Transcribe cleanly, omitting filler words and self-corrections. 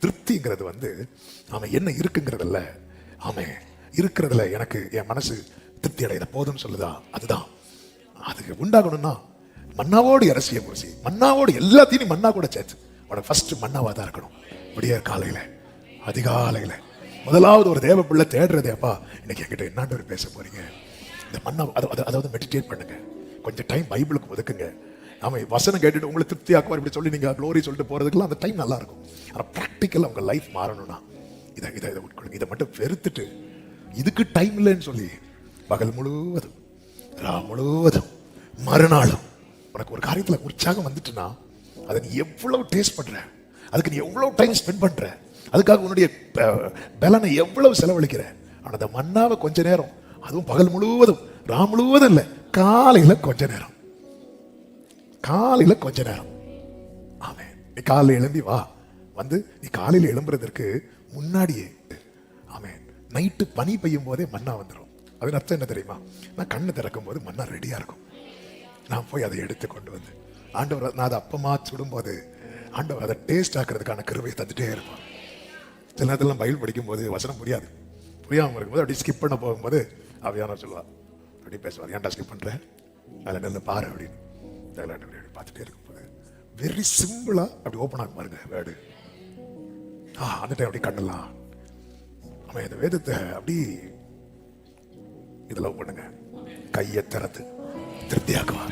திருப்திங்கிறது வந்து அவன் என்ன இருக்குங்கிறதில்ல, அவன் இருக்கிறதுல எனக்கு என் மனசு திருப்தி அடையிற போதும்னு சொல்லுதா, அதுதான். அதுக்கு உண்டாகணும்னா மன்னாவோடு இறசிய பூசி, மன்னாவோடு எல்லாத்தையும் மன்னா கூட சேர்த்து உனக்கு ஃபர்ஸ்ட் மன்னாவா தான் இருக்கணும். விடிய காலையில அதிகாலையில முதலாவது ஒரு தேவ பிள்ளை தேடுறதே, அப்பா இன்னைக்கு என்கிட்ட என்னாண்டு பேச போறீங்க, இந்த மன்னா அதாவது மெடிடேட் பண்ணுங்க, கொஞ்சம் டைம் பைபிளுக்கு ஒதுக்குங்க. ஆமா, வசனம் கேட்டுட்டு உங்களை திருப்தி ஆக்குவார் இப்படி சொல்லி நீங்க க்ளோரி சொல்லிட்டு போறதுக்குலாம் அந்த டைம் நல்லா இருக்கும். ஆனால் ப்ராக்டிக்கல் உங்க லைஃப் மாறணும்னா இதை உட்கொள்ளுங்க. இதை மட்டும் வெறுத்துட்டு இதுக்கு டைம் இல்லைன்னு சொல்லி பகல் முழுவதும் முழுவதும் மறுநாளும் உனக்கு ஒரு காரியத்துல உற்சாகம் வந்துட்டுனா அதை நீ எவ்வளவு டேஸ்ட் பண்ற, அதுக்கு நீ எவ்வளவு டைம் ஸ்பெண்ட் பண்ற, அதுக்காக உன்னுடைய பலனை எவ்வளவு செலவழிக்கிற. ஆனால் அந்த மன்னாவை கொஞ்ச நேரம், அதுவும் பகல் முழுவதும் முழுவதும் இல்லை, காலையில கொஞ்ச நேரம், காலையில கொஞ்ச நேரம். ஆமே, நீ காலையில எழும்பி வா, வந்து நீ காலையில எழும்புறதற்கு முன்னாடியே ஆமே நைட்டு பனி பெய்யும் போதே மன்னா வந்துடும். அதன் அர்த்தம் என்ன தெரியுமா? நான் கண்ணு திறக்கும் போது மன்னா ரெடியா இருக்கும். நான் போய் அதை எடுத்து கொண்டு வந்து ஆண்டவர், நான் அதை அப்பமா சுடும்போது ஆண்டவர் அதை டேஸ்ட் ஆக்குறதுக்கான கிருபையை தந்துட்டே இருப்பான். சில நேரத்தில் பைபிள் படிக்கும் போது வசனம் புரியாமல் இருக்கும்போது அப்படி ஸ்கிப் பண்ண போகும்போது அவையான சொல்லுவா, அப்படி பேசுவார், ஏன்டா ஸ்கிப் பண்ற, அதில் நல்ல பாரு அப்படின்னு அப்படி பார்த்துட்டே இருக்கும்போது வெரி சிம்பிளா அப்படி ஓப்பன் ஆகும் பாருங்க வேர்டு. அந்த டைம் அப்படி கண்ணலாம் அவன் இந்த வேதத்தை அப்படி இதெல்லாம் பண்ணுங்க, கையை திறந்து திருப்தியாக்குவான்.